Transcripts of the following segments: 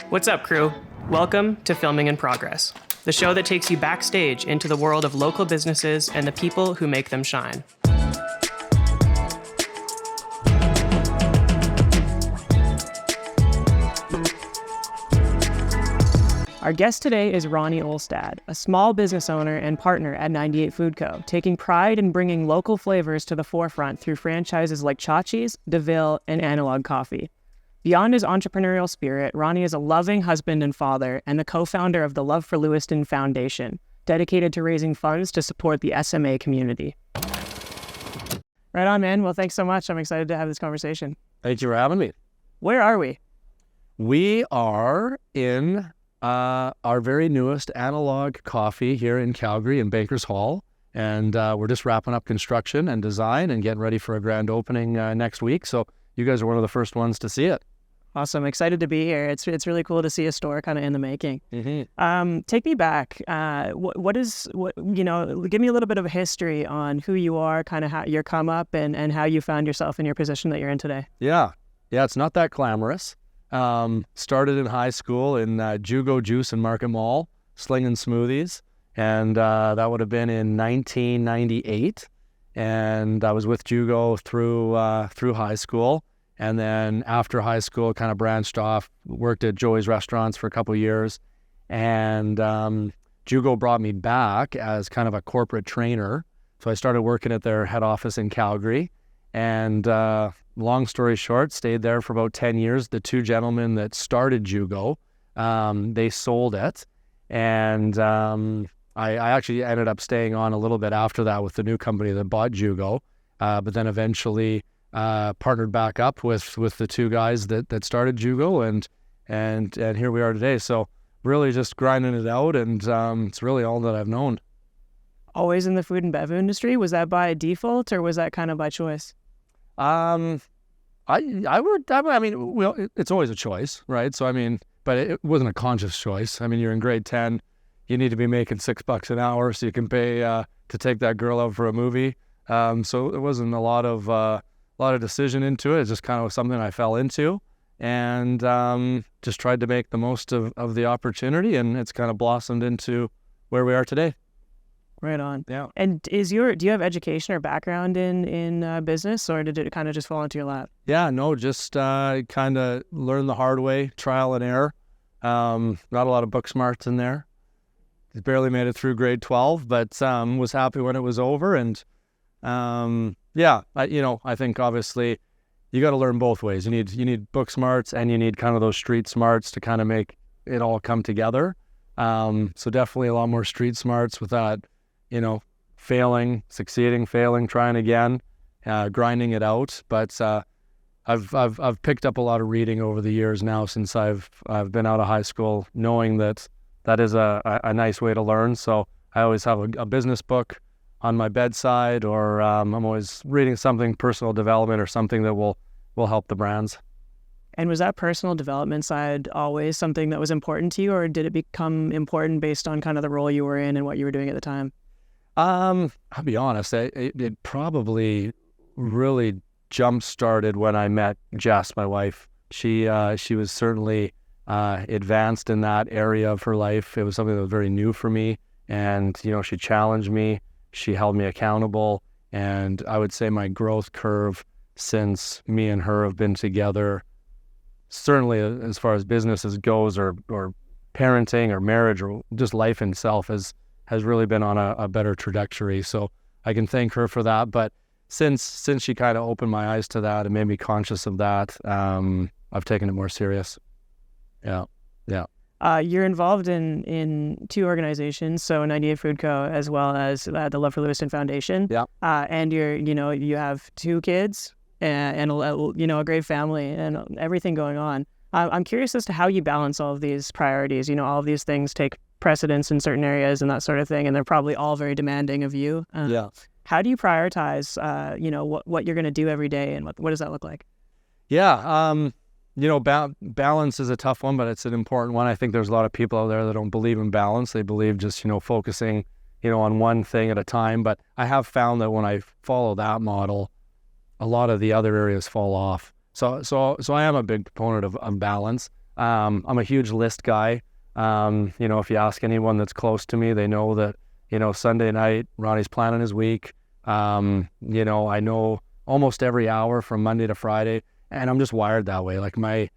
What's up, crew? Welcome to Filming in Progress, the show that takes you backstage into the world of local businesses and the people who make them shine. Our guest today is Ronnie Olstad, a small business owner and partner at 98 Food Co., taking pride in bringing local flavors to the forefront through franchises like Chachi's, DeVille, and Analog Coffee. Beyond his entrepreneurial spirit, Ronnie is a loving husband and father and the co-founder of the Love for Lewiston Foundation, dedicated to raising funds to support the SMA community. Right on, man. Well, thanks so much. I'm excited to have this conversation. Thank you for having me. Where are we? We are in our very newest Analog Coffee here in Calgary in Baker's Hall. And we're just wrapping up construction and design and getting ready for a grand opening next week. So you guys are one of the first ones to see it. Awesome. Excited to be here. It's really cool to see a store kind of in the making. Mm-hmm. Take me back. Give me a little bit of a history on who you are, kind of how your come up and how you found yourself in your position that you're in today. Yeah, it's not that glamorous. Started in high school in Jugo Juice and Market Mall, slinging smoothies. And that would have been in 1998. And I was with Jugo through high school. And then after high school, kind of branched off, worked at Joey's Restaurants for a couple of years. And Jugo brought me back as kind of a corporate trainer. So I started working at their head office in Calgary. And long story short, stayed there for about 10 years. The two gentlemen that started Jugo, they sold it. And I actually ended up staying on a little bit after that with the new company that bought Jugo. But then eventually partnered back up with the two guys that started Jugo, and here we are today. So really just grinding it out, and it's really all that I've known. Always in the food and bev industry? Was that by default, or was that kind of by choice? It's always a choice, right? So but it wasn't a conscious choice. You're in grade 10, you need to be making $6 an hour so you can pay to take that girl out for a movie. So it wasn't a lot of decision into it. It's just kind of something I fell into, and just tried to make the most of the opportunity, and it's kind of blossomed into where we are today. Right on. Yeah. And do you have education or background in business, or did it kind of just fall into your lap? Yeah, no, just kind of learned the hard way, trial and error. Not a lot of book smarts in there. Barely made it through grade 12, but was happy when it was over. And I think obviously you got to learn both ways. You need book smarts, and you need kind of those street smarts to kind of make it all come together. So definitely a lot more street smarts with that, failing, succeeding, failing, trying again, grinding it out. But I've picked up a lot of reading over the years now since I've been out of high school, knowing that is a nice way to learn. So I always have a business book on my bedside, or I'm always reading something, personal development or something that will help the brands. And was that personal development side always something that was important to you, or did it become important based on kind of the role you were in and what you were doing at the time? I'll be honest, it probably really jump-started when I met Jess, my wife. She was certainly advanced in that area of her life. It was something that was very new for me, and she challenged me. She held me accountable, and I would say my growth curve since me and her have been together, certainly as far as businesses goes, or parenting or marriage or just life itself, has really been on a better trajectory. So I can thank her for that. But since she kind of opened my eyes to that and made me conscious of that, I've taken it more serious. Yeah. You're involved in two organizations, so 98 Food Co. as well as the Love for Lewiston Foundation. Yeah. And you have two kids and a great family and everything going on. I'm curious as to how you balance all of these priorities. All of these things take precedence in certain areas and that sort of thing, and they're probably all very demanding of you. Yeah. How do you prioritize, what you're going to do every day, and what does that look like? Yeah. Balance is a tough one, but it's an important one. I think there's a lot of people out there that don't believe in balance. They believe just, focusing, on one thing at a time. But I have found that when I follow that model, a lot of the other areas fall off. So I am a big proponent of balance. I'm a huge list guy. If you ask anyone that's close to me, they know that, Sunday night, Ronnie's planning his week. I know almost every hour from Monday to Friday, and I'm just wired that way. Like my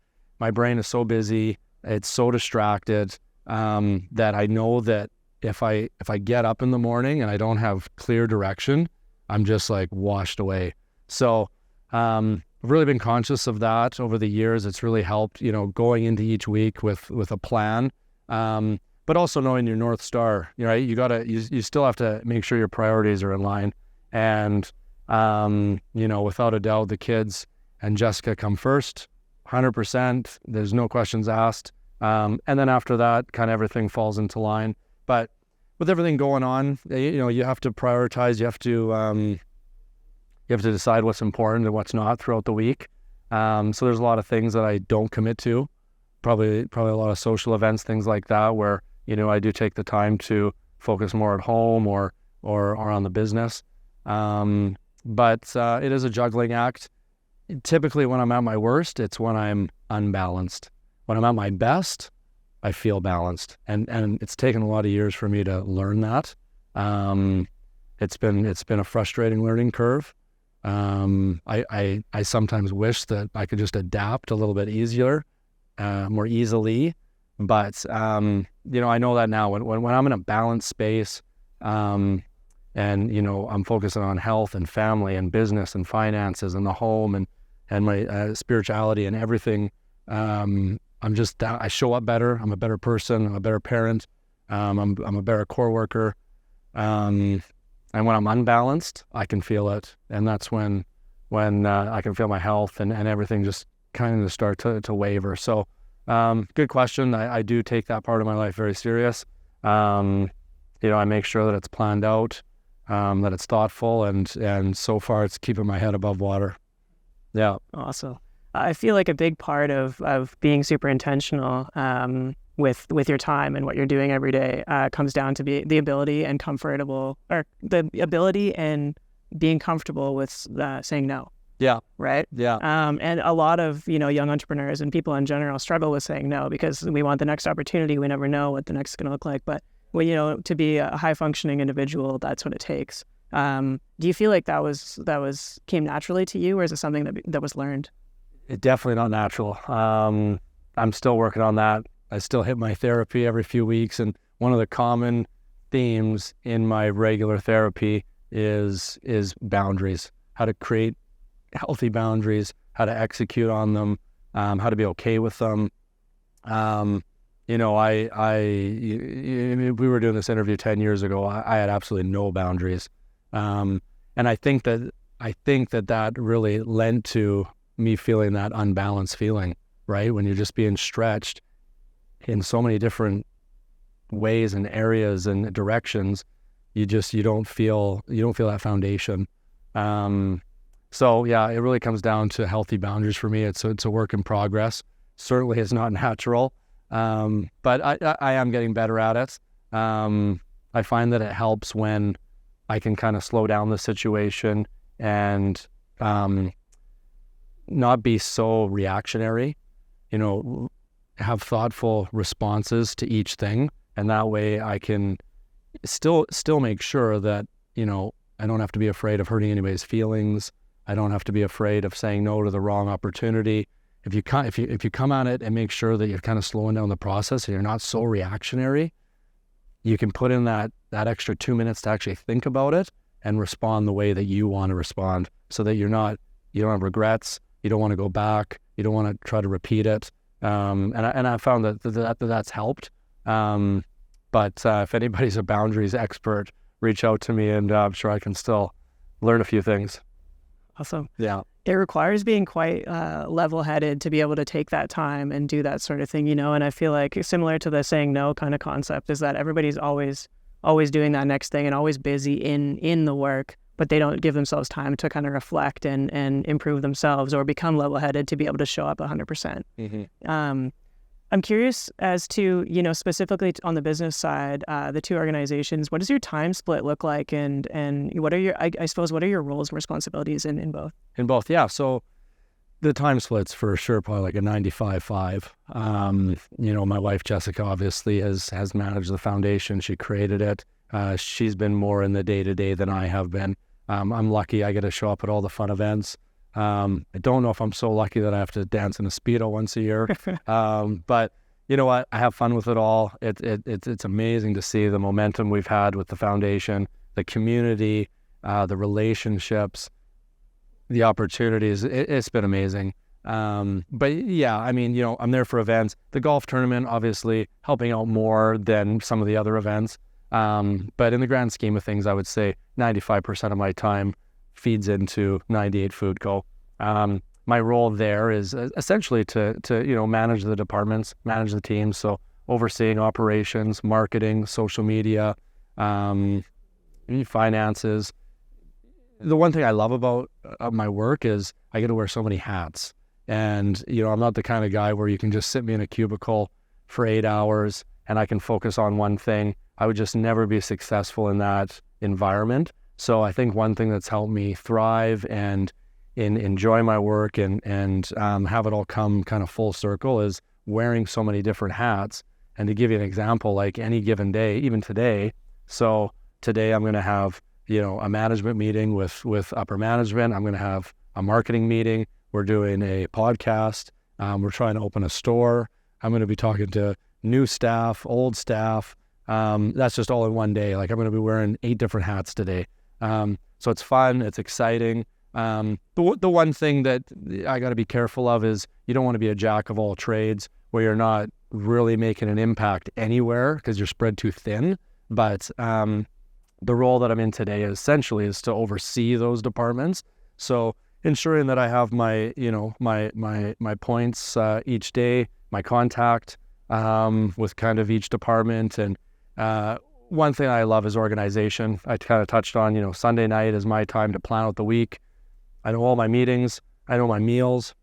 brain is so busy, it's so distracted, that I know that if I get up in the morning and I don't have clear direction, I'm just like washed away. So I've really been conscious of that over the years. It's really helped, going into each week with a plan, but also knowing your North Star. You still have to make sure your priorities are in line. And without a doubt, the kids and Jessica come first, 100%. There's no questions asked. And then after that, kind of everything falls into line. But with everything going on, you have to prioritize. You have to decide what's important and what's not throughout the week. So there's a lot of things that I don't commit to. Probably a lot of social events, things like that, where I do take the time to focus more at home or on the business. But it is a juggling act. Typically, when I'm at my worst, it's when I'm unbalanced. When I'm at my best, I feel balanced, and it's taken a lot of years for me to learn that. It's been a frustrating learning curve. I sometimes wish that I could just adapt a little bit more easily, but I know that now when I'm in a balanced space, and I'm focusing on health and family and business and finances and the home and my spirituality and everything. I show up better. I'm a better person. I'm a better parent. I'm a better core worker. And when I'm unbalanced, I can feel it. And that's when I can feel my health and everything just kind of start to waver. So, good question. I do take that part of my life very serious. I make sure that it's planned out, that it's thoughtful, and so far it's keeping my head above water. Yeah. Awesome. I feel like a big part of being super intentional with your time and what you're doing every day comes down to the ability and being comfortable with saying no. Yeah. Right. Yeah. And a lot of young entrepreneurs and people in general struggle with saying no because we want the next opportunity. We never know what the next is going to look like. But to be a high functioning individual, that's what it takes. Do you feel like that came naturally to you, or is it something that was learned? It's definitely not natural. I'm still working on that. I still hit my therapy every few weeks, and one of the common themes in my regular therapy is boundaries. How to create healthy boundaries, how to execute on them, how to be okay with them. We were doing this interview 10 years ago. I had absolutely no boundaries, and I think that really lent to me feeling that unbalanced feeling, right? When you're just being stretched in so many different ways and areas and directions, you don't feel that foundation. So yeah, it really comes down to healthy boundaries for me. It's a work in progress. Certainly it's not natural, but I am getting better at it. I find that it helps when I can kind of slow down the situation and not be so reactionary, have thoughtful responses to each thing. And that way I can still make sure that, I don't have to be afraid of hurting anybody's feelings. I don't have to be afraid of saying no to the wrong opportunity. If you come at it and make sure that you're kind of slowing down the process and you're not so reactionary, you can put in that extra 2 minutes to actually think about it and respond the way that you want to respond, so that you don't have regrets. You don't want to go back. You don't want to try to repeat it. And I found that's helped. But if anybody's a boundaries expert, reach out to me, and I'm sure I can still learn a few things. Awesome. Yeah. It requires being quite level-headed to be able to take that time and do that sort of thing, and I feel like similar to the saying no kind of concept is that everybody's always doing that next thing and always busy in the work, but they don't give themselves time to kind of reflect and improve themselves or become level-headed to be able to show up 100%. Mm-hmm. I'm curious as to, specifically on the business side, the two organizations, what does your time split look like, and what are your, I suppose, what are your roles and responsibilities in both? In both, yeah. So The time split's for sure probably like a 95-5. My wife Jessica obviously has managed the foundation. She created it. She's been more in the day-to-day than I have been. I'm lucky I get to show up at all the fun events. I don't know if I'm so lucky that I have to dance in a Speedo once a year. But you know what? I have fun with it all. It's amazing to see the momentum we've had with the foundation, the community, the relationships, the opportunities. It's been amazing. But yeah, I mean, I'm there for events. The golf tournament, obviously, helping out more than some of the other events. But in the grand scheme of things, I would say 95% of my time feeds into 98 Food Co. My role there is essentially to manage the departments, manage the teams. So overseeing operations, marketing, social media, finances. The one thing I love about my work is I get to wear so many hats. And, I'm not the kind of guy where you can just sit me in a cubicle for 8 hours and I can focus on one thing. I would just never be successful in that environment. So I think one thing that's helped me thrive and enjoy my work and have it all come kind of full circle is wearing so many different hats. And to give you an example, like any given day, even today, so today I'm going to have a management meeting with upper management. I'm going to have a marketing meeting. We're doing a podcast. We're trying to open a store. I'm going to be talking to new staff, old staff. That's just all in one day. Like I'm going to be wearing 8 different hats today. So it's fun. It's exciting. The one thing that I got to be careful of is you don't want to be a jack of all trades where you're not really making an impact anywhere because you're spread too thin. But the role that I'm in today essentially is to oversee those departments. So ensuring that I have my points each day, my contact with kind of each department. And one thing I love is organization. I kind of touched on, Sunday night is my time to plan out the week. I know all my meetings. I know my meals.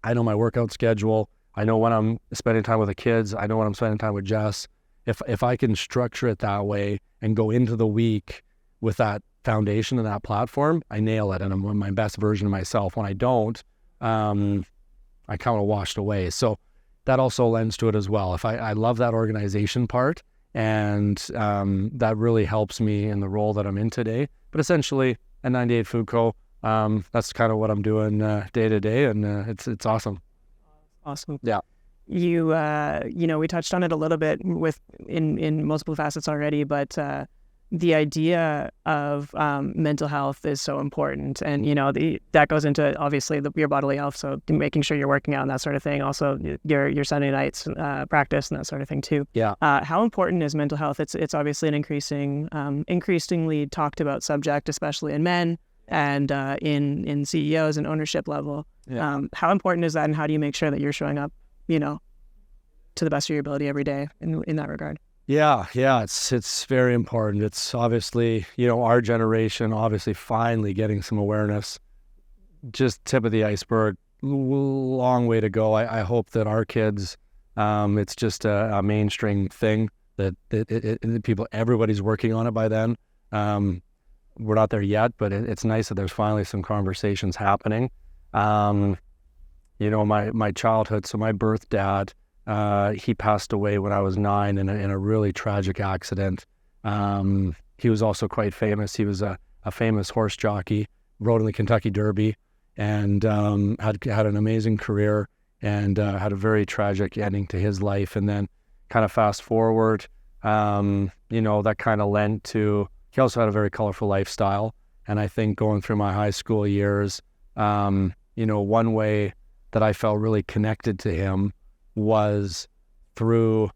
I know my workout schedule. I know when I'm spending time with the kids. I know when I'm spending time with Jess. If I can structure it that way and go into the week with that foundation and that platform, I nail it and I'm my best version of myself. When I don't, I kind of washed away. So that also lends to it as well. I love that organization part, and that really helps me in the role that I'm in today. But essentially, at 98 Food Co., that's kind of what I'm doing day to day, and it's awesome. Awesome. Yeah. You, we touched on it a little bit in multiple facets already, but the idea of mental health is so important, and that goes into obviously your bodily health. So making sure you're working out and that sort of thing. Also, your Sunday nights practice and that sort of thing too. Yeah. How important is mental health? It's obviously an increasingly talked about subject, especially in men and in CEOs and ownership level. Yeah. How important is that, and how do you make sure that you're showing up, to the best of your ability every day in that regard? Yeah, it's very important. It's obviously, our generation obviously finally getting some awareness. Just tip of the iceberg, long way to go. I hope that our kids, it's just a mainstream thing that everybody's working on it by then. We're not there yet, but it's nice that there's finally some conversations happening. My childhood, so my birth dad, he passed away when I was 9 in a really tragic accident. He was also quite famous. He was a famous horse jockey, rode in the Kentucky Derby, and had an amazing career, and had a very tragic ending to his life. And then kind of fast forward, that kind of lent to, he also had a very colorful lifestyle. And I think going through my high school years, one way that I felt really connected to him was through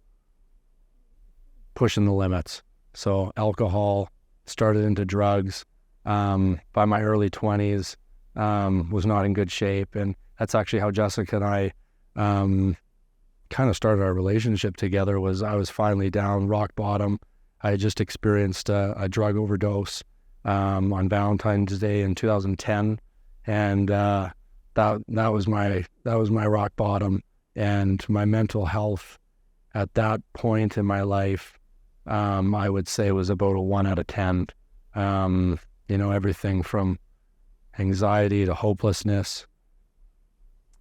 pushing the limits. So alcohol, started into drugs. By my early 20s, was not in good shape. And that's actually how Jessica and I kind of started our relationship together. I was finally down rock bottom. I had just experienced a drug overdose on Valentine's Day in 2010. And that was my rock bottom. And my mental health at that point in my life, I would say was about a 1 out of 10. Everything from anxiety to hopelessness,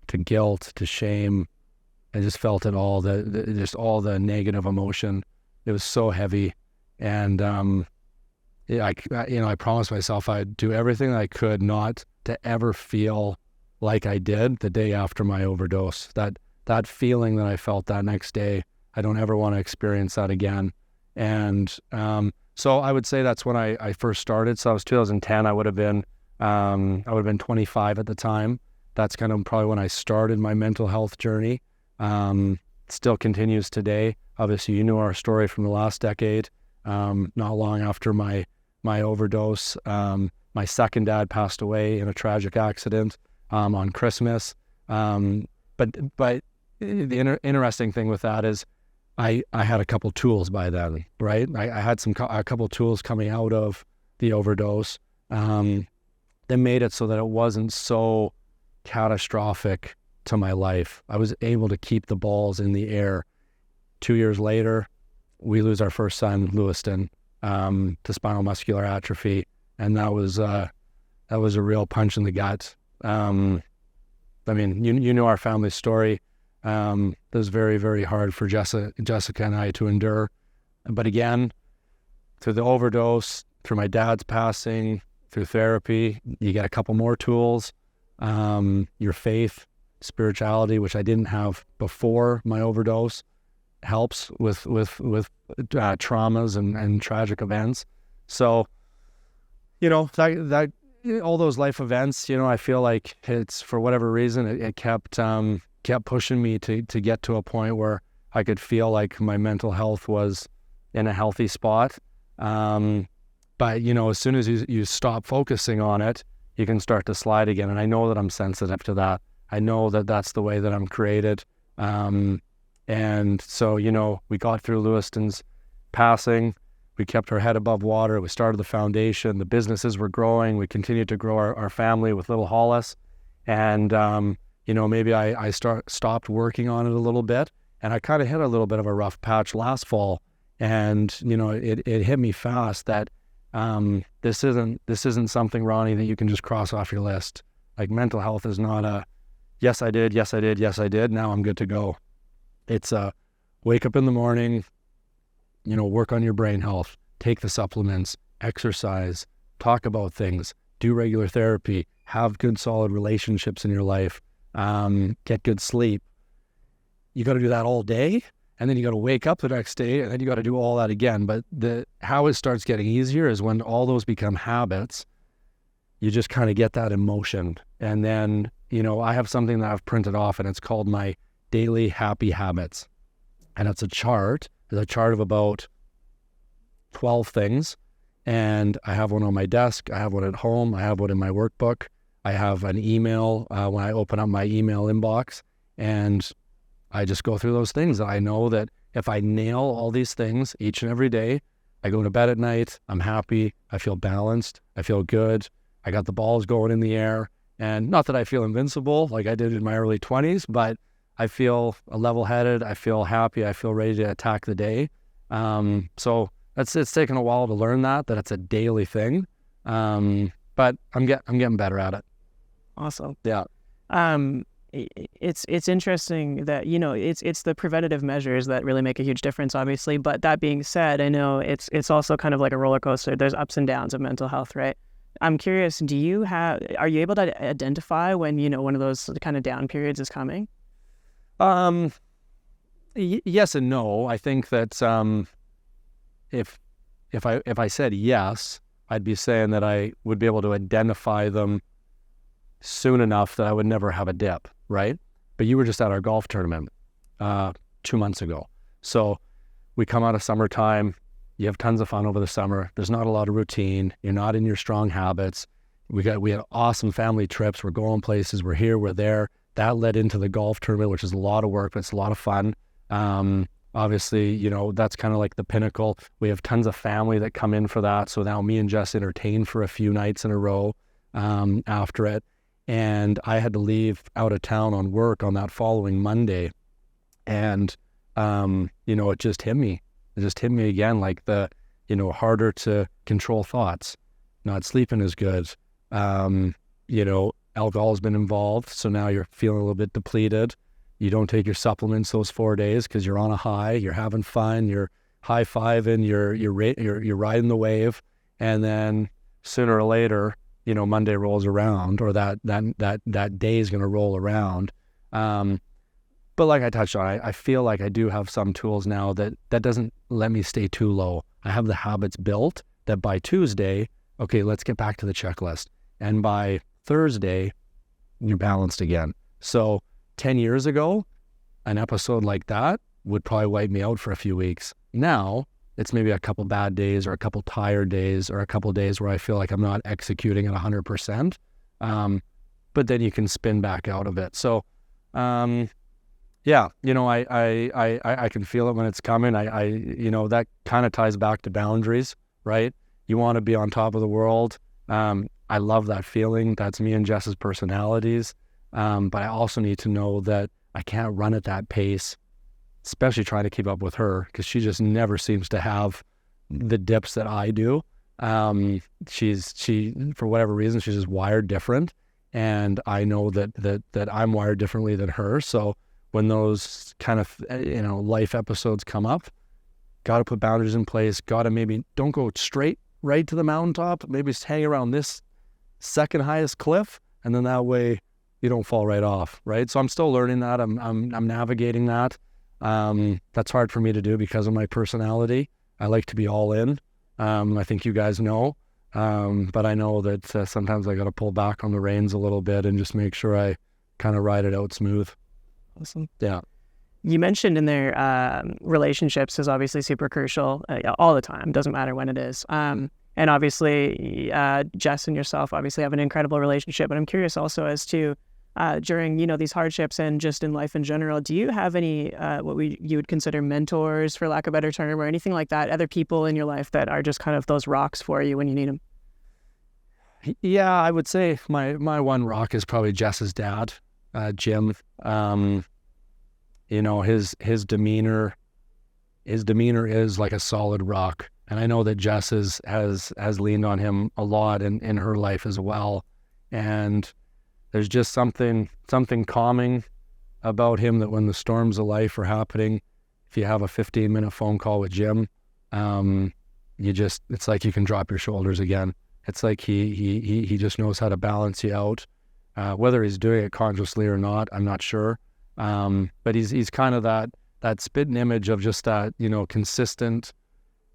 to guilt to shame. I just felt it all, just all the negative emotion. It was so heavy. And I promised myself I'd do everything I could not to ever feel like I did the day after my overdose. That feeling that I felt that next day, I don't ever want to experience that again. And so I would say that's when I first started. So it was 2010. I would have been 25 at the time. That's kind of probably when I started my mental health journey. Still continues today. Obviously, you know our story from the last decade. Not long after my overdose, my second dad passed away in a tragic accident on Christmas. But the interesting thing with that is I had a couple tools by then, right? I had a couple tools coming out of the overdose that made it so that it wasn't so catastrophic to my life. I was able to keep the balls in the air. 2 years later, we lose our first son, Lewiston, to spinal muscular atrophy, and that was a real punch in the gut. I mean, you know our family story. It was very, very hard for Jessica and I to endure. But again, through the overdose, through my dad's passing, through therapy, you get a couple more tools. Your faith, spirituality, which I didn't have before my overdose, helps with traumas and tragic events. So, that all those life events, I feel like it's, for whatever reason, it kept pushing me to get to a point where I could feel like my mental health was in a healthy spot. But as soon as you stop focusing on it, you can start to slide again. And I know that I'm sensitive to that. I know that that's the way that I'm created. And so, we got through Lewiston's passing. We kept our head above water. We started the foundation. The businesses were growing. We continued to grow our family with little Hollis. And, maybe I stopped working on it a little bit. And I kind of hit a little bit of a rough patch last fall. And, it hit me fast that this isn't something, Ronnie, that you can just cross off your list. Like, mental health is not a, yes, I did, yes, I did, yes, I did, now I'm good to go. It's a wake up in the morning, work on your brain health, take the supplements, exercise, talk about things, do regular therapy, have good solid relationships in your life, get good sleep. You got to do that all day, and then you got to wake up the next day, and then you got to do all that again. But how it starts getting easier is when all those become habits. You just kind of get that emotion. And then, I have something that I've printed off, and it's called my daily happy habits. And it's a chart. It's a chart of about 12 things. And I have one on my desk. I have one at home. I have one in my workbook. I have an email when I open up my email inbox. And I just go through those things. I know that if I nail all these things each and every day, I go to bed at night, I'm happy, I feel balanced, I feel good, I got the balls going in the air. And not that I feel invincible like I did in my early 20s, but I feel level-headed, I feel happy, I feel ready to attack the day. So it's taken a while to learn that it's a daily thing. But I'm getting better at it. Awesome. Yeah. It's interesting that, it's the preventative measures that really make a huge difference, obviously. But that being said, I know it's also kind of like a roller coaster. There's ups and downs of mental health, right? I'm curious, are you able to identify when, one of those kind of down periods is coming? Yes and no. I think that if I said yes, I'd be saying that I would be able to identify them soon enough that I would never have a dip, right? But you were just at our golf tournament 2 months ago. So we come out of summertime, you have tons of fun over the summer. There's not a lot of routine. You're not in your strong habits. We had awesome family trips. We're going places. We're here, we're there. That led into the golf tournament, which is a lot of work, but it's a lot of fun. Obviously, that's kind of like the pinnacle. We have tons of family that come in for that. So now me and Jess entertain for a few nights in a row after it. And I had to leave out of town on work on that following Monday. And, it just hit me. It just hit me again, like harder to control thoughts, not sleeping as good, alcohol has been involved. So now you're feeling a little bit depleted. You don't take your supplements those 4 days because you're on a high, you're having fun, you're high-fiving, you're riding the wave. And then sooner or later, Monday rolls around, or that day is going to roll around. But like I touched on, I feel like I do have some tools now that doesn't let me stay too low. I have the habits built that by Tuesday, okay, let's get back to the checklist. And by Thursday, you're balanced again. So 10 years ago, an episode like that would probably wipe me out for a few weeks. Now, it's maybe a couple bad days or a couple tired days or a couple days where I feel like I'm not executing at 100%. But then you can spin back out of it. So, yeah, I can feel it when it's coming. That kind of ties back to boundaries, right? You want to be on top of the world. I love that feeling. That's me and Jess's personalities. But I also need to know that I can't run at that pace, especially trying to keep up with her, because she just never seems to have the dips that I do. She for whatever reason, she's just wired different. And I know that I'm wired differently than her. So when those kind of, life episodes come up, got to put boundaries in place, got to maybe don't go straight right to the mountaintop, maybe just hang around this second highest cliff. And then that way you don't fall right off. Right. So I'm still learning that. I'm navigating that. That's hard for me to do because of my personality. I like to be all in. I think you guys know. But I know that sometimes I got to pull back on the reins a little bit and just make sure I kind of ride it out smooth. Awesome. Yeah. You mentioned in there relationships is obviously super crucial all the time. Doesn't matter when it is. And obviously, Jess and yourself obviously have an incredible relationship. But I'm curious also as to during these hardships and just in life in general, do you have any you would consider mentors, for lack of a better term, or anything like that? Other people in your life that are just kind of those rocks for you when you need them? Yeah, I would say my one rock is probably Jess's dad, Jim. His demeanor is like a solid rock. And I know that Jess has leaned on him a lot in her life as well. And there's just something calming about him that when the storms of life are happening, if you have a 15-minute phone call with Jim, it's like you can drop your shoulders again. It's like he just knows how to balance you out. Whether he's doing it consciously or not, I'm not sure. But he's kind of that spitting image of just that, consistent,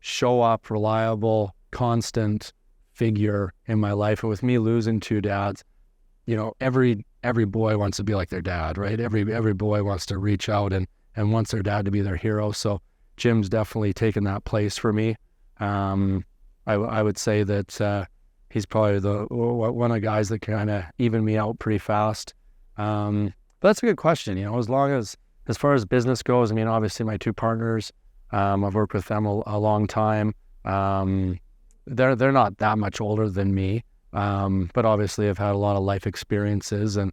show up, reliable, constant figure in my life. And with me losing two dads, every boy wants to be like their dad, right? Every boy wants to reach out and wants their dad to be their hero. So Jim's definitely taken that place for me. I would say that he's probably one of the guys that kind of even me out pretty fast. But that's a good question. As far as business goes, I mean, obviously my two partners, I've worked with them a long time. They're not that much older than me. But obviously I've had a lot of life experiences and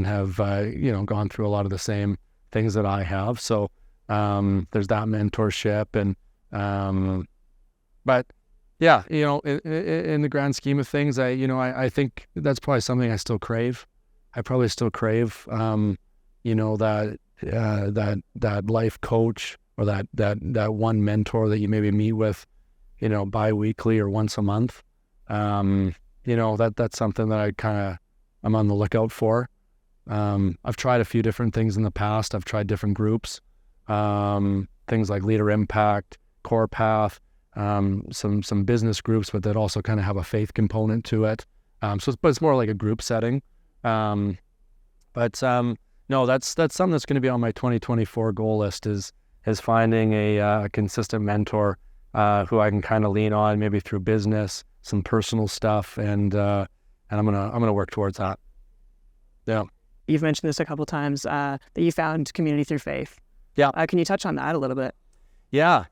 have, gone through a lot of the same things that I have. So, there's that mentorship but yeah, in the grand scheme of things, I think that's probably something I still crave. I probably still crave, that life coach or that one mentor that you maybe meet with, bi-weekly or once a month. That's something that I'm on the lookout for. I've tried a few different things in the past. I've tried different groups, things like Leader Impact, Core Path, some business groups, but that also kind of have a faith component to it. But it's more like a group setting. No, that's something that's going to be on my 2024 goal list is finding a consistent mentor who I can kind of lean on, maybe through business, some personal stuff, and I'm gonna work towards that. Yeah. You've mentioned this a couple of times that you found community through faith. Yeah. Can you touch on that a little bit? Yeah.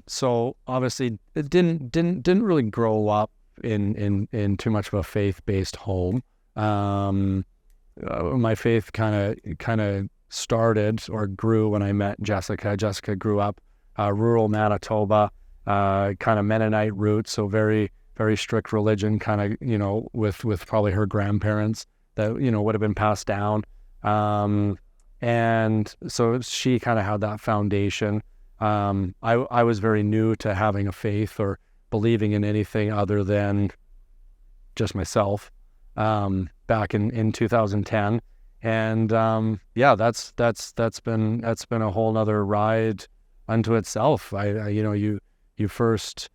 So obviously, it didn't really grow up in too much of a faith-based home. My faith kind of started or grew when I met Jessica. Jessica grew up rural Manitoba, kind of Mennonite roots, so very, very strict religion, kind of, with probably her grandparents. that, would have been passed down. And so she kind of had that foundation. I was very new to having a faith or believing in anything other than just myself, back in 2010. And, that's been a whole nother ride unto itself. You first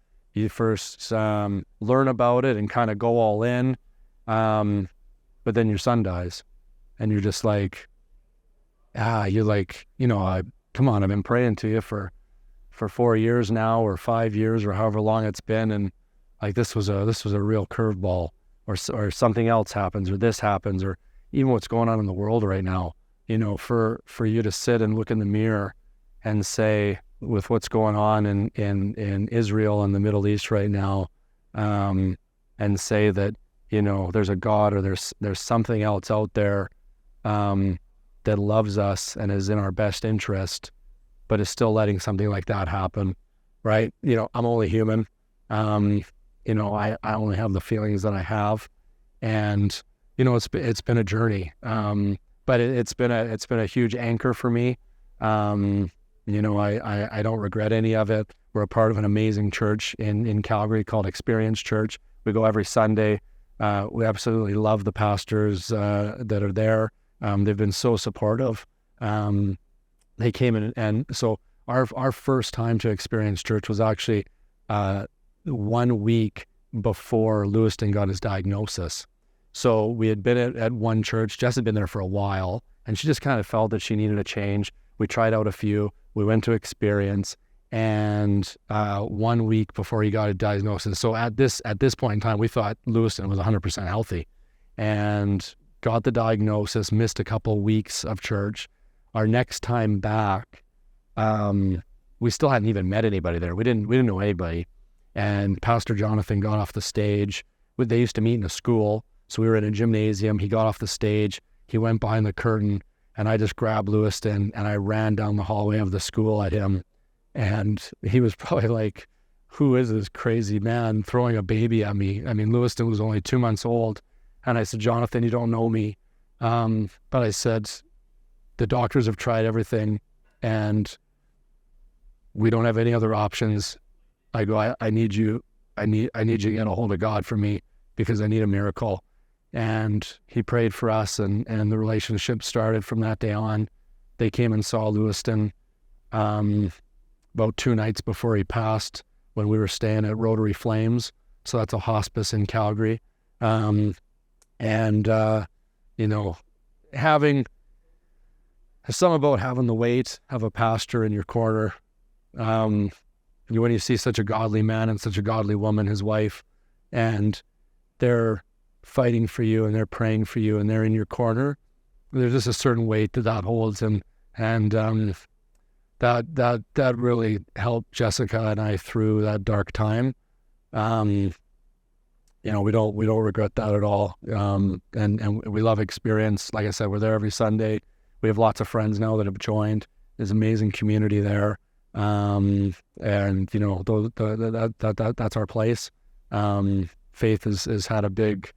learn about it and kind of go all in. But then your son dies and you're just like, come on, I've been praying to you for 4 years now, or 5 years, or however long it's been. And like, this was a real curveball, or something else happens, or this happens, or even what's going on in the world right now, for you to sit and look in the mirror and say, with what's going on in Israel and the Middle East right now, and say that, there's a God, or there's something else out there, that loves us and is in our best interest, but is still letting something like that happen, right? I'm only human. I only have the feelings that I have, and it's been a journey, but it's been a huge anchor for me. I don't regret any of it. We're a part of an amazing church in Calgary called Experience Church. We go every Sunday. We absolutely love the pastors that are there. They've been so supportive. They came in, and so our first time to Experience Church was actually 1 week before Lewiston got his diagnosis. So we had been at one church. Jess had been there for a while, and she just kind of felt that she needed a change. We tried out a few. We went to Experience, and 1 week before he got a diagnosis. So at this point in time, we thought Lewiston was 100% healthy, and got the diagnosis. Missed a couple weeks of church. Our next time back, we still hadn't even met anybody there. We didn't know anybody. And Pastor Jonathan got off the stage. They used to meet in a school, so we were in a gymnasium. He got off the stage. He went behind the curtain, and I just grabbed Lewiston and I ran down the hallway of the school at him. And he was probably like, "Who is this crazy man throwing a baby at me?" I mean, Lewiston was only 2 months old. And I said, "Jonathan, you don't know me." But I said, "The doctors have tried everything and we don't have any other options." I go, I need you to get a hold of God for me, because I need a miracle." And he prayed for us, and the relationship started from that day on. They came and saw Lewiston about 2 nights before he passed, when we were staying at Rotary Flames. So that's a hospice in Calgary. There's something about having the weight of a pastor in your corner. When you see such a godly man and such a godly woman, his wife, and they're fighting for you and they're praying for you and they're in your corner, there's just a certain weight that holds, and that really helped Jessica and I through that dark time. We don't regret that at all. And we love Experience. Like I said, we're there every Sunday. We have lots of friends now that have joined. There's an amazing community there. That's our place. Faith has had a big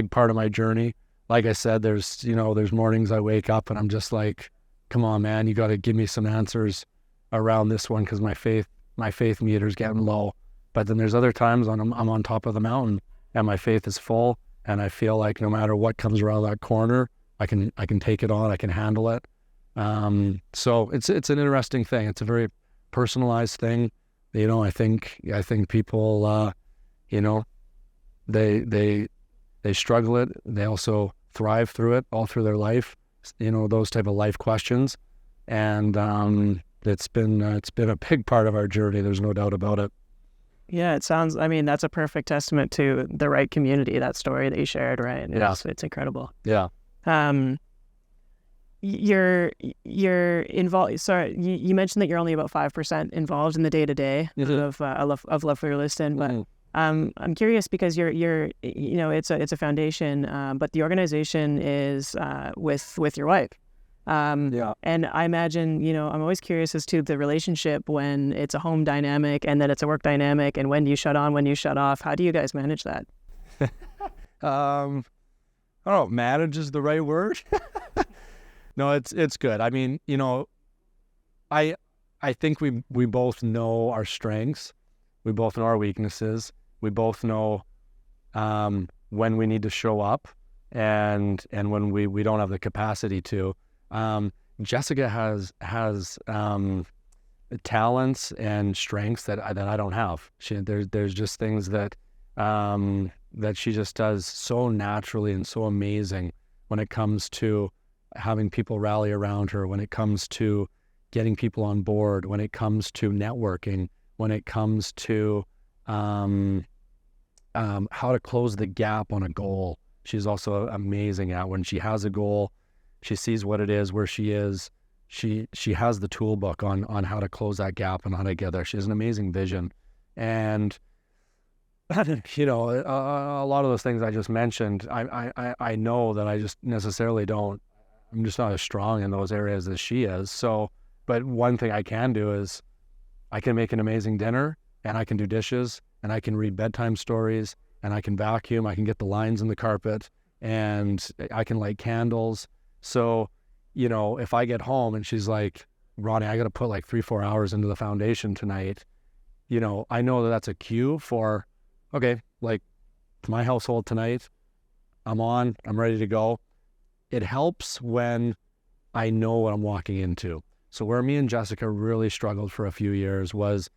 part of my journey. Like I said, there's mornings I wake up and I'm just like, "Come on, man, you got to give me some answers around this one," because my faith meter's getting low. But then there's other times I'm on top of the mountain and my faith is full, and I feel like no matter what comes around that corner, I can take it on, I can handle it. So it's an interesting thing. It's a very personalized thing. I think people, they struggle it. They also thrive through it all through their life. Those type of life questions, and it's been a big part of our journey. There's no doubt about it. Yeah, it sounds. I mean, that's a perfect testament to the right community. That story that you shared, right? It's incredible. Yeah. You're involved. Sorry, you mentioned that you're only about 5% involved in the day-to-day of Love for Your Lewiston, but I'm curious because you're it's a foundation, but the organization is with your wife. And I imagine, I'm always curious as to the relationship when it's a home dynamic and then it's a work dynamic, and when you shut on, when you shut off. How do you guys manage that? I don't know if manage is the right word. No, it's good. I mean, you know, I think we both know our strengths. We both know our weaknesses. We both know when we need to show up and when we don't have the capacity to. Jessica has talents and strengths that I don't have. There's just things that she just does so naturally and so amazing when it comes to having people rally around her, when it comes to getting people on board, when it comes to networking, when it comes to how to close the gap on a goal. She's also amazing at when she has a goal, she sees what it is, where she is. She has the tool book on how to close that gap and how to get there. She has an amazing vision. And, you know, a lot of those things I just mentioned, I know that I just necessarily don't, I'm just not as strong in those areas as she is. So, but one thing I can do is I can make an amazing dinner, and I can do dishes, and I can read bedtime stories, and I can vacuum, I can get the lines in the carpet, and I can light candles. So, you know, if I get home and she's like, Ronnie, I got to put like 3-4 hours into the foundation tonight, you know, I know that that's a cue for, okay, like my household tonight, I'm ready to go. It helps when I know what I'm walking into. So where me and Jessica really struggled for a few years was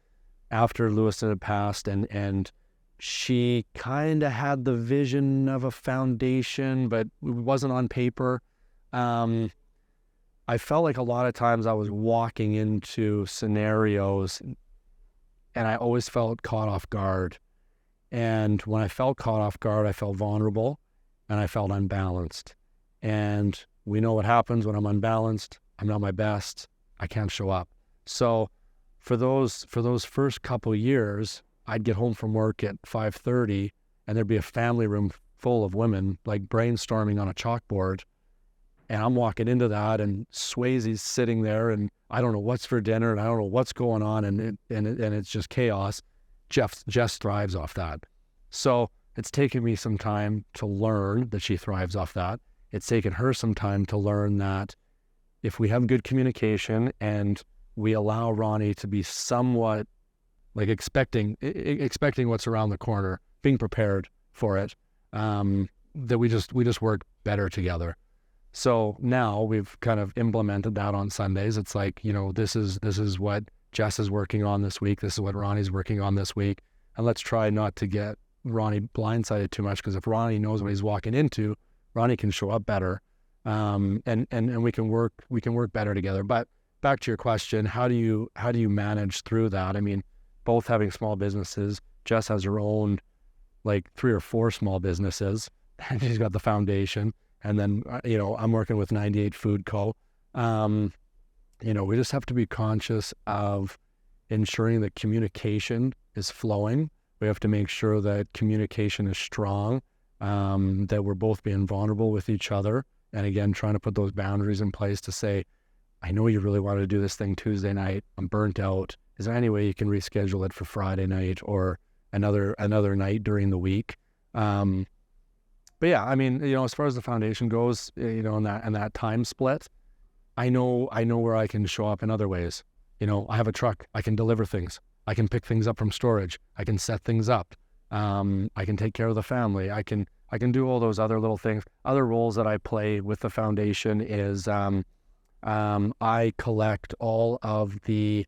after Lewis had passed, and she kind of had the vision of a foundation, but it wasn't on paper. I felt like a lot of times I was walking into scenarios and I always felt caught off guard. And when I felt caught off guard, I felt vulnerable and I felt unbalanced. And we know what happens when I'm unbalanced. I'm not my best. I can't show up. So for those first couple years, I'd get home from work at 5:30 and there'd be a family room full of women like brainstorming on a chalkboard. And I'm walking into that, and Swayze's sitting there, and I don't know what's for dinner, and I don't know what's going on, and it's just chaos. Jess thrives off that. So it's taken me some time to learn that she thrives off that. It's taken her some time to learn that if we have good communication and we allow Ronnie to be somewhat like expecting what's around the corner, being prepared for it, that we just work better together. So now we've kind of implemented that on Sundays. It's like, you know, this is what Jess is working on this week. This is what Ronnie's working on this week. And let's try not to get Ronnie blindsided too much, because if Ronnie knows what he's walking into, Ronnie can show up better. And we can work better together. But back to your question, how do you manage through that? I mean, both having small businesses. Jess has her own like 3 or 4 small businesses, and she's got the foundation. And then, you know, I'm working with 98 Food Co. You know, we just have to be conscious of ensuring that communication is flowing. We have to make sure that communication is strong, that we're both being vulnerable with each other. And again, trying to put those boundaries in place to say, I know you really wanted to do this thing Tuesday night. I'm burnt out. Is there any way you can reschedule it for Friday night or another night during the week? But yeah, I mean, you know, as far as the foundation goes, you know, in that time split, I know where I can show up in other ways. You know, I have a truck. I can deliver things. I can pick things up from storage. I can set things up. I can take care of the family. I can do all those other little things. Other roles that I play with the foundation is I collect all of the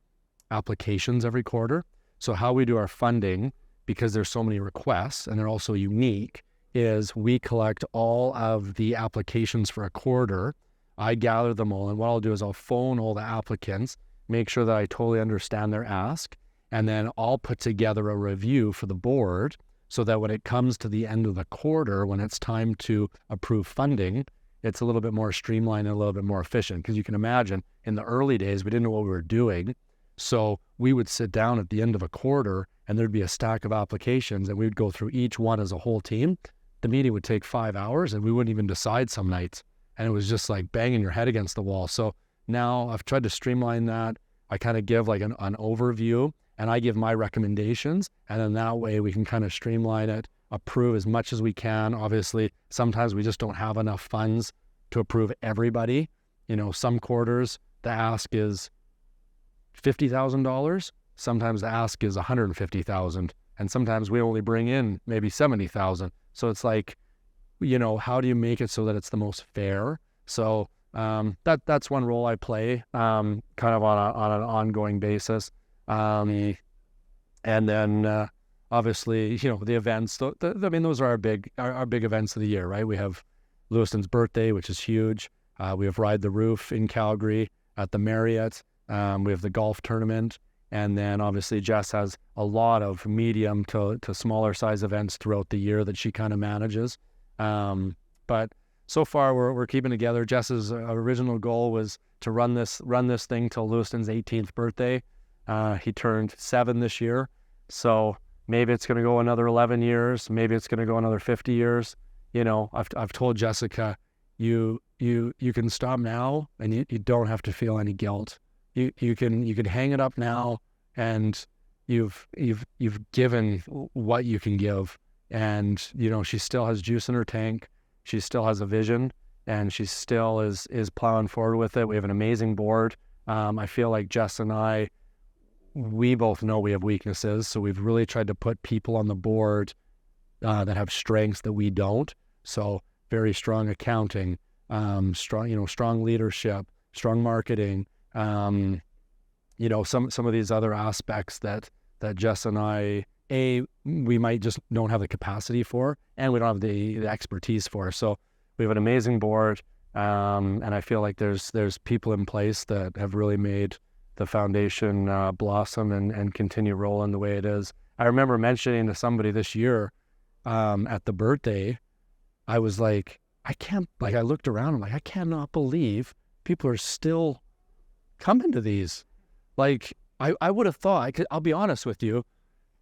applications every quarter. So how we do our funding, because there's so many requests and they're also unique, is we collect all of the applications for a quarter. I gather them all, and what I'll do is I'll phone all the applicants, make sure that I totally understand their ask, and then I'll put together a review for the board so that when it comes to the end of the quarter, when it's time to approve funding, it's a little bit more streamlined and a little bit more efficient. Because you can imagine, in the early days, we didn't know what we were doing. So we would sit down at the end of a quarter, and there'd be a stack of applications, and we would go through each one as a whole team. The meeting would take 5 hours, and we wouldn't even decide some nights. And it was just like banging your head against the wall. So now I've tried to streamline that. I kind of give like an overview, and I give my recommendations. And then that way we can kind of streamline it. approve as much as we can. Obviously, sometimes we just don't have enough funds to approve everybody. Some quarters the ask is $50,000. Sometimes the ask is $150,000, and sometimes we only bring in maybe $70,000. So it's like, how do you make it so that it's the most fair? So that's one role I play, kind of on an ongoing basis. And then obviously, the events. Those are our big events of the year, right? We have Lewiston's birthday, which is huge. We have Ride the Roof in Calgary at the Marriott. We have the golf tournament. And then obviously Jess has a lot of medium to smaller size events throughout the year that she kind of manages. But so far we're keeping together. Jess's original goal was to run this thing till Lewiston's 18th birthday. He turned 7 this year. So maybe it's going to go another 11 years. Maybe it's going to go another 50 years. I've told Jessica, you can stop now and you don't have to feel any guilt. You can hang it up now, and you've given what you can give. And she still has juice in her tank. She still has a vision, and she still is plowing forward with it. We have an amazing board. I feel like Jess and I, we both know we have weaknesses, so we've really tried to put people on the board that have strengths that we don't. So very strong accounting, strong leadership, strong marketing. Some of these other aspects that Jess and I, we might just don't have the capacity for, and we don't have the expertise for. So we have an amazing board, and I feel like there's people in place that have really made the foundation blossom and continue rolling the way it is. I remember mentioning to somebody this year at the birthday, I was like, I looked around, I'm like, I cannot believe people are still coming to these. Like, I would have thought, I'll be honest with you,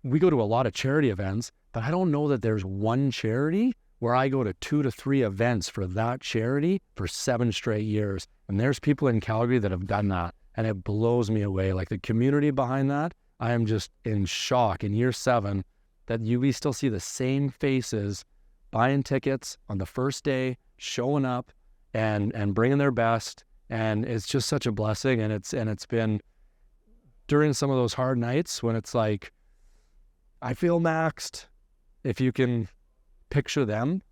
we go to a lot of charity events, but I don't know that there's one charity where I go to 2 to 3 events for that charity for 7 straight years. And there's people in Calgary that have done that, and it blows me away. Like, the community behind that, I am just in shock in year 7 that we still see the same faces buying tickets on the first day, showing up and bringing their best. And it's just such a blessing. And it's been during some of those hard nights when it's like, I feel maxed. If you can picture them,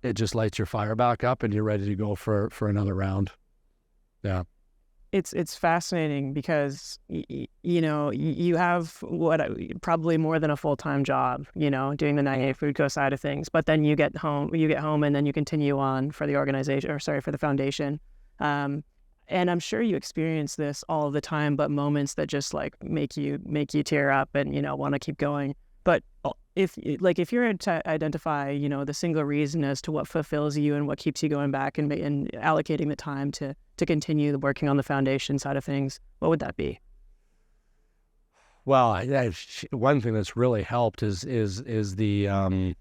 it just lights your fire back up and you're ready to go for another round. Yeah. It's fascinating because, you have probably more than a full-time job, doing the 98 Food Co side of things, but then you get home and then you continue on for the organization, for the foundation. And I'm sure you experience this all the time, but moments that just like make you tear up and, want to keep going. But if you're to identify, the single reason as to what fulfills you and what keeps you going back and allocating the time to continue working on the foundation side of things, what would that be? Well, one thing that's really helped is the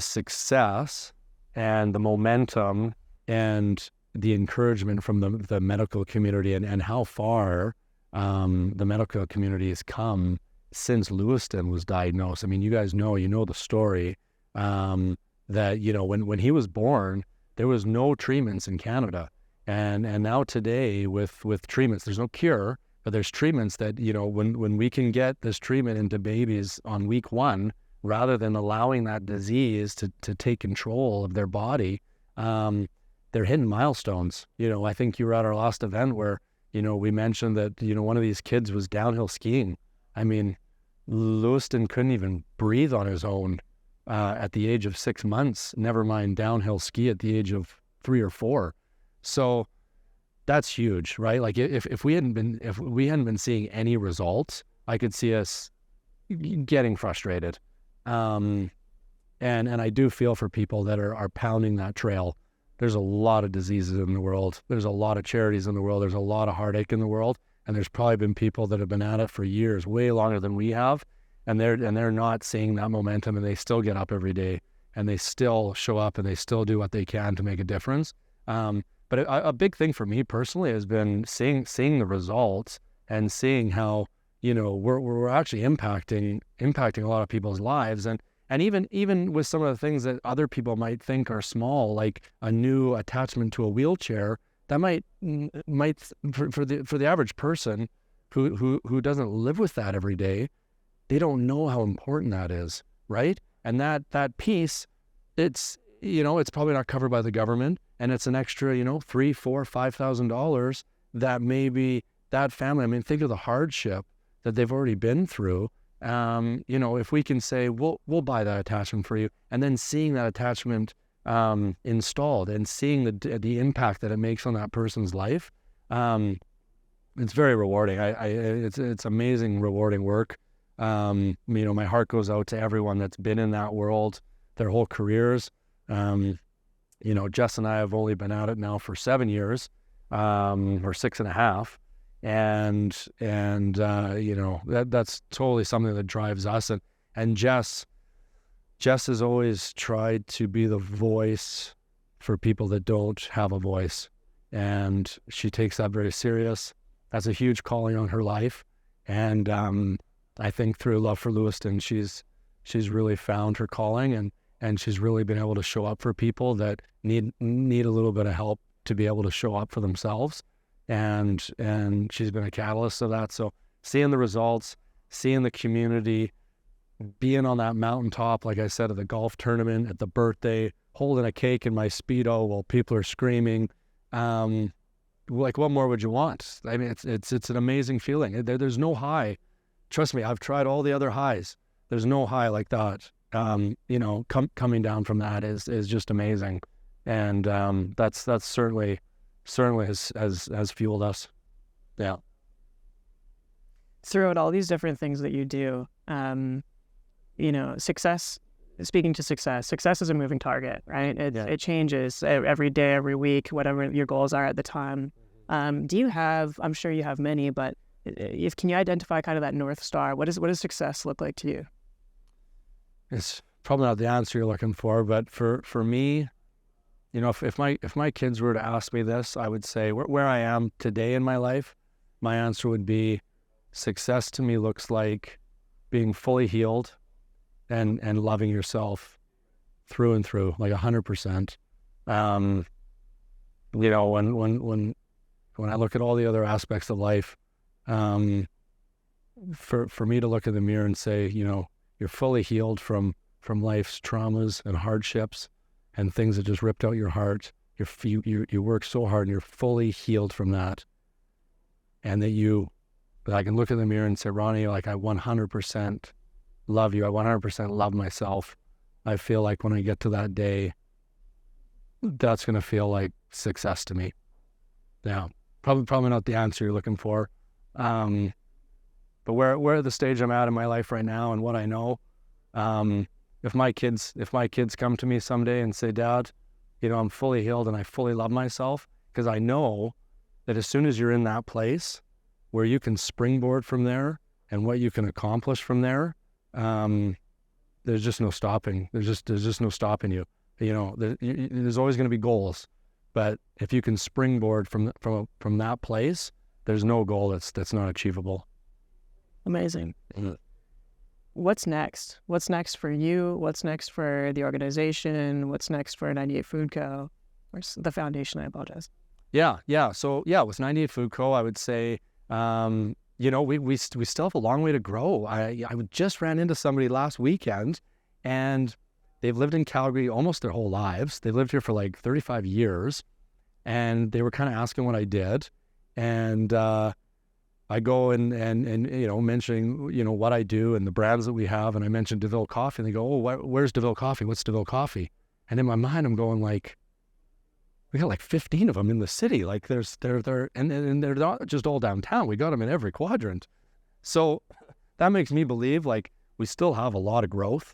success and the momentum and the encouragement from the medical community and how far the medical community has come since Lewiston was diagnosed. I mean, you guys know the story that, when he was born, there was no treatments in Canada. And now today with treatments, there's no cure, but there's treatments that, when we can get this treatment into babies on week 1, rather than allowing that disease to take control of their body, they're hitting milestones. I think you were at our last event where, we mentioned that, one of these kids was downhill skiing. I mean, Lewiston couldn't even breathe on his own at the age of 6 months, never mind downhill ski at the age of 3 or 4. So that's huge, right? Like if we hadn't been seeing any results, I could see us getting frustrated. And I do feel for people that are pounding that trail. There's a lot of diseases in the world. There's a lot of charities in the world. There's a lot of heartache in the world. And there's probably been people that have been at it for years, way longer than we have. And they're not seeing that momentum, and they still get up every day and they still show up and they still do what they can to make a difference. But a big thing for me personally has been seeing the results and seeing how, we're actually impacting impacting a lot of people's lives. And even with some of the things that other people might think are small, like a new attachment to a wheelchair, that might for the average person who doesn't live with that every day, they don't know how important that is, right? And that piece, it's probably not covered by the government, and it's an extra, $3,000, $4,000, $5,000 that maybe that family. I mean, think of the hardship that they've already been through. If we can say we'll buy that attachment for you, and then seeing that attachment installed and seeing the impact that it makes on that person's life, it's very rewarding. It's amazing, rewarding work. My heart goes out to everyone that's been in that world their whole careers. Jess and I have only been at it now for 7 years, or 6.5. And that's totally something that drives us. And Jess has always tried to be the voice for people that don't have a voice. And she takes that very serious. That's a huge calling on her life. And I think through Love for Lewiston, she's really found her calling, and she's really been able to show up for people that need a little bit of help to be able to show up for themselves. And she's been a catalyst of that. So seeing the results, seeing the community, being on that mountaintop, like I said, at the golf tournament, at the birthday, holding a cake in my Speedo while people are screaming, like, what more would you want? I mean, it's an amazing feeling. There's no high. Trust me, I've tried all the other highs. There's no high like that. Coming down from that is just amazing. And that's certainly has fueled us. Yeah. Throughout all these different things that you do, success is a moving target, right? It changes every day, every week, whatever your goals are at the time. Do you have, I'm sure you have many, but can you identify kind of that North Star? What does success look like to you? It's probably not the answer you're looking for, but for me, if my kids were to ask me this, I would say where I am today in my life, my answer would be success to me looks like being fully healed and loving yourself through and through, like 100%. When I look at all the other aspects of life, for me to look in the mirror and say, you're fully healed from life's traumas and hardships and things that just ripped out your heart. You work so hard and you're fully healed from that. And that I can look in the mirror and say, Ronnie, like, I 100% love you. I 100% love myself. I feel like when I get to that day, that's going to feel like success to me. Yeah. Probably not the answer you're looking for. But where the stage I'm at in my life right now and what I know, if my kids come to me someday and say, Dad, I'm fully healed and I fully love myself, because I know that as soon as you're in that place where you can springboard from there and what you can accomplish from there, there's just no stopping. There's just no stopping you. There's always going to be goals, but if you can springboard from that place, there's no goal that's not achievable. Amazing. Mm-hmm. What's next? What's next for you? What's next for the organization? What's next for 98 Food Co? Or the foundation, I apologize. Yeah. So with 98 Food Co, I would say, we still have a long way to grow. I just ran into somebody last weekend, and they've lived in Calgary almost their whole lives. They lived here for like 35 years, and they were kind of asking what I did. And I go and mentioning, what I do and the brands that we have. And I mentioned DeVille Coffee, and they go, oh, where's DeVille Coffee? What's DeVille Coffee? And in my mind, I'm going like, we got like 15 of them in the city. Like they're not just all downtown. We got them in every quadrant. So that makes me believe like we still have a lot of growth.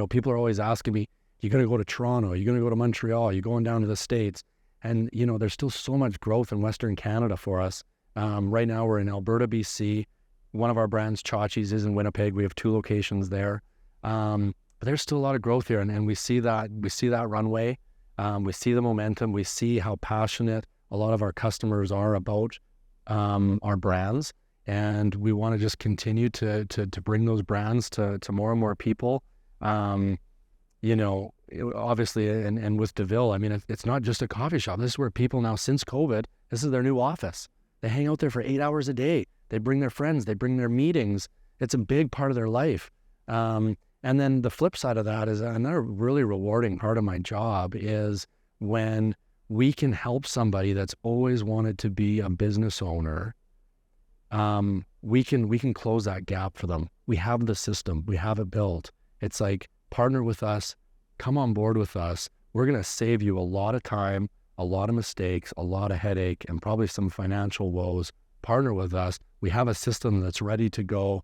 People are always asking me, you're going to go to Toronto, you're going to go to Montreal, you're going down to the States. And, there's still so much growth in Western Canada for us. Right now we're in Alberta, BC. One of our brands, Chachi's, is in Winnipeg. We have 2 locations there. But there's still a lot of growth here, and we see that runway. We see the momentum. We see how passionate a lot of our customers are about our brands. and we want to just continue to bring those brands to more and more people. Obviously, and with DeVille, I mean, it's not just a coffee shop. This is where people now, since COVID, this is their new office. They hang out there for 8 hours a day. They bring their friends, they bring their meetings. It's a big part of their life. And then the flip side of that is another really rewarding part of my job is when we can help somebody that's always wanted to be a business owner. We can close that gap for them. We have the system, we have it built. It's like, partner with us, come on board with us. We're going to save you a lot of time, a lot of mistakes, a lot of headache, and probably some financial woes. Partner with us. We have a system that's ready to go.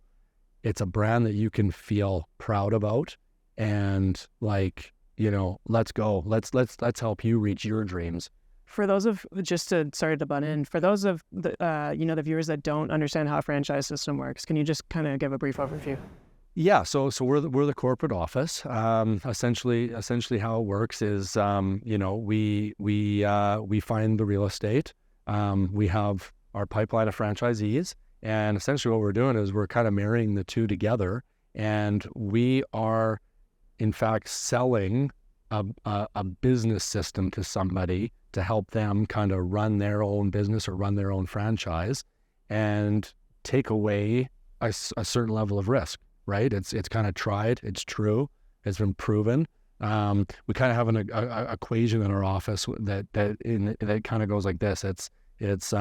It's a brand that you can feel proud about, and like, let's go. Let's help you reach your dreams. For those of, sorry to butt in, for those of the, the viewers that don't understand how a franchise system works, can you just kind of give a brief overview? Yeah, so we're the corporate office. Essentially how it works is, we find the real estate. We have our pipeline of franchisees, and essentially what we're doing is we're kind of marrying the two together, and we are, in fact, selling a business system to somebody to help them kind of run their own business or run their own franchise, and take away a certain level of risk. Right? It's kind of tried. It's true. It's been proven. We kind of have an equation in our office that kind of goes like this. It's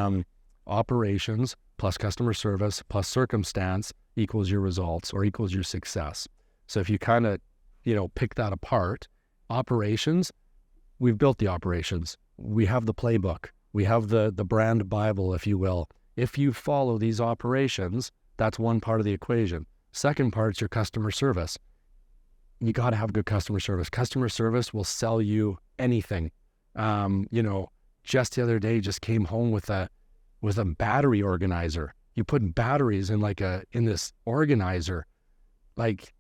operations plus customer service plus circumstance equals your results or equals your success. So if you kind of, pick that apart, operations, we've built the operations. We have the playbook. We have the brand Bible, if you will. If you follow these operations, that's one part of the equation. Second part is your customer service. You got to have good customer service. Customer service will sell you anything. Just the other day, just came home with a battery organizer. You put batteries in in this organizer. Like,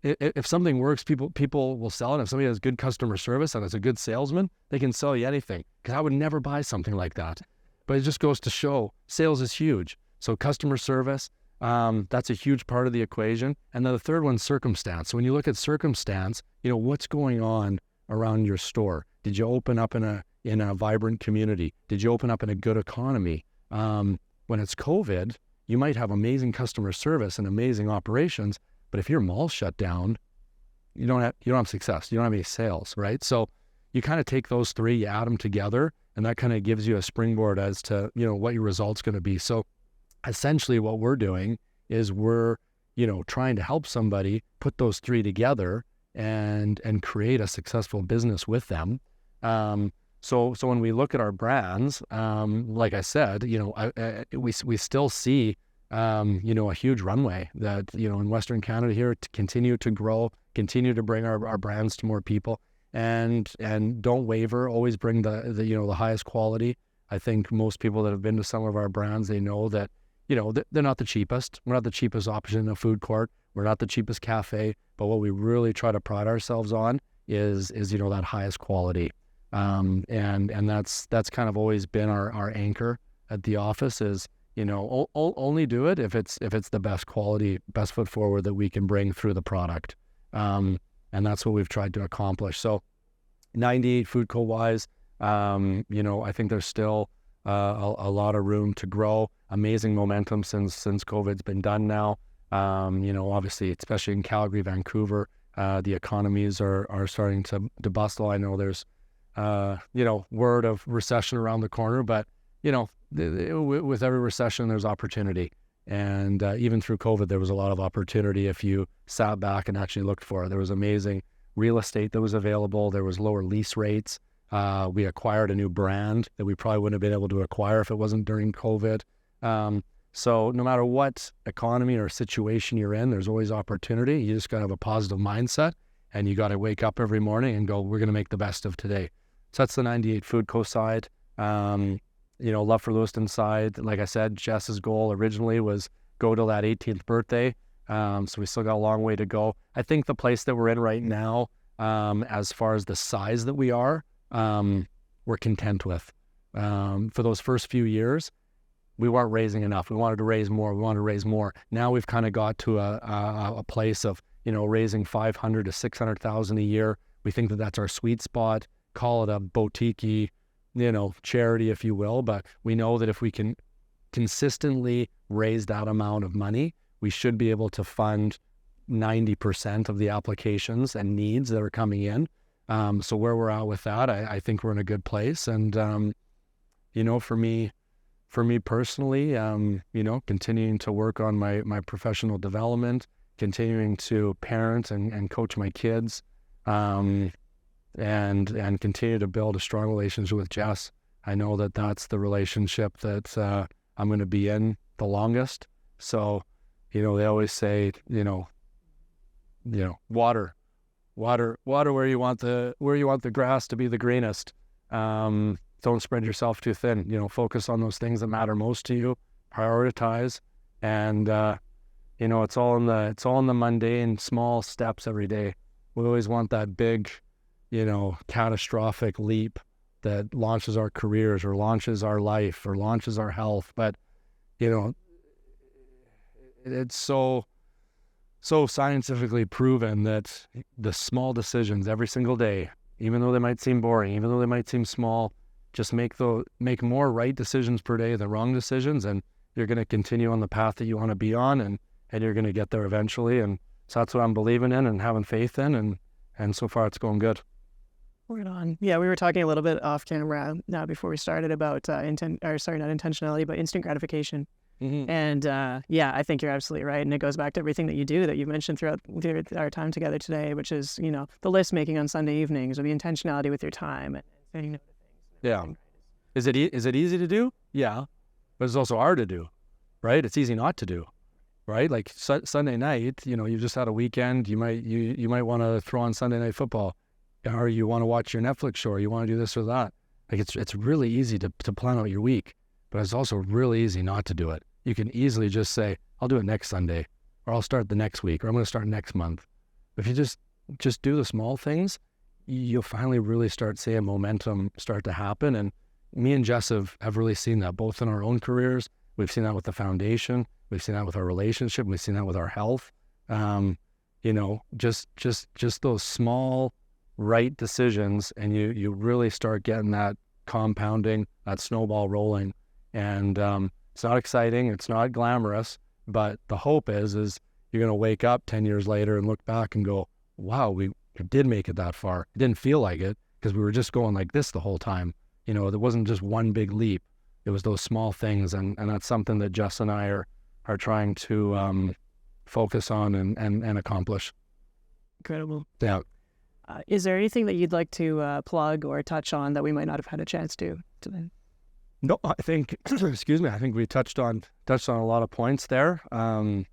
if something works, people will sell it. If somebody has good customer service and is a good salesman, they can sell you anything. Because I would never buy something like that. But it just goes to show sales is huge. So customer service. That's a huge part of the equation. And then the third one's circumstance. So when you look at circumstance, what's going on around your store? Did you open up in a vibrant community? Did you open up in a good economy? When it's COVID, you might have amazing customer service and amazing operations, but if your mall's shut down, you don't have success. You don't have any sales, right? So you kind of take those three, you add them together, and that kind of gives you a springboard as to, what your result's going to be. So essentially what we're doing is we're, trying to help somebody put those three together and create a successful business with them. So when we look at our brands, like I said, we still see, a huge runway that, in Western Canada here to continue to grow, continue to bring our brands to more people, and don't waver, always bring the highest quality. I think most people that have been to some of our brands, they know that, they're not the cheapest. We're not the cheapest option in a food court. We're not the cheapest cafe, but what we really try to pride ourselves on is that highest quality. And that's kind of always been our anchor at the office is, only do it if it's the best quality, best foot forward that we can bring through the product. And that's what we've tried to accomplish. So 98 Food Co. wise, I think there's still a lot of room to grow. Amazing momentum since COVID's been done now. Obviously, especially in Calgary, Vancouver, the economies are starting to bustle. I know there's, word of recession around the corner, but, with every recession, there's opportunity. And even through COVID, there was a lot of opportunity if you sat back and actually looked for it. There was amazing real estate that was available. There was lower lease rates. We acquired a new brand that we probably wouldn't have been able to acquire if it wasn't during COVID. So no matter what economy or situation you're in, there's always opportunity. You just got to have a positive mindset, and you got to wake up every morning and go, we're going to make the best of today. So that's the 98 Food Co. side. Love for Lewiston side. Like I said, Jess's goal originally was go till that 18th birthday. So we still got a long way to go. I think the place that we're in right now, as far as the size that we are, we're content with. For those first few years, we weren't raising enough. We wanted to raise more. We wanted to raise more. Now we've kind of got to a place of, raising 500 to 600,000 a year. We think that that's our sweet spot. Call it a boutique, charity, if you will. But we know that if we can consistently raise that amount of money, we should be able to fund 90% of the applications and needs that are coming in. So where we're at with that, I think we're in a good place. And, for me personally, continuing to work on my professional development, continuing to parent and coach my kids, and continue to build a strong relationship with Jess. I know that that's the relationship that I'm going to be in the longest. So, they always say, water where you want the grass to be the greenest. Don't spread yourself too thin. Focus on those things that matter most to you. Prioritize, and it's all in the mundane, small steps every day. We always want that big, catastrophic leap that launches our careers or launches our life or launches our health. But it's so scientifically proven that the small decisions every single day, even though they might seem boring, even though they might seem small, just make more right decisions per day than wrong decisions, and you're going to continue on the path that you want to be on, and you're going to get there eventually. And so that's what I'm believing in and having faith in, and so far it's going good. Right on. Yeah, we were talking a little bit off camera now before we started about not intentionality, but instant gratification. Mm-hmm. And I think you're absolutely right. And it goes back to everything that you do that you mentioned throughout our time together today, which is, the list making on Sunday evenings, or the intentionality with your time and saying no to things. Yeah. Is it easy to do? Yeah. But it's also hard to do, right? It's easy not to do, right? Like Sunday night, you've just had a weekend. You might want to throw on Sunday Night Football, or you want to watch your Netflix show, or you want to do this or that. Like it's really easy to plan out your week. But it's also really easy not to do it. You can easily just say, I'll do it next Sunday, or I'll start the next week, or I'm going to start next month. If you just do the small things, you'll finally really start seeing momentum start to happen. And me and Jess have really seen that, both in our own careers. We've seen that with the foundation. We've seen that with our relationship. We've seen that with our health. Just those small right decisions, and you really start getting that compounding, that snowball rolling. And it's not exciting, it's not glamorous, but the hope is you're going to wake up 10 years later and look back and go, wow, we did make it that far. It didn't feel like it because we were just going like this the whole time. There wasn't just one big leap. It was those small things, and that's something that Jess and I are trying to focus on and accomplish. Incredible. Yeah. Is there anything that you'd like to plug or touch on that we might not have had a chance to today? No, I think, excuse me, I think we touched on a lot of points there. I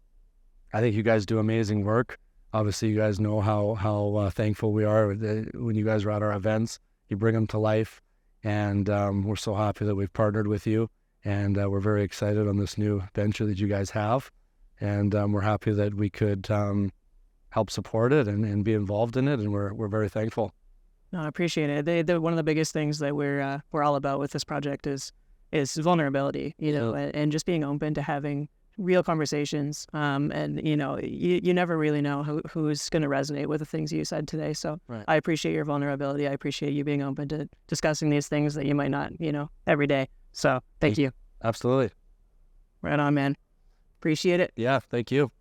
think you guys do amazing work. Obviously, you guys know how thankful we are when you guys are at our events. You bring them to life, and we're so happy that we've partnered with you, and we're very excited on this new venture that you guys have, and we're happy that we could help support it and be involved in it, and we're very thankful. No, I appreciate it. One of the biggest things that we're all about with this project is vulnerability, and just being open to having real conversations. And you never really know who's going to resonate with the things you said today. So right. I appreciate your vulnerability. I appreciate you being open to discussing these things that you might not, every day. So thank you. Absolutely. Right on, man. Appreciate it. Yeah. Thank you.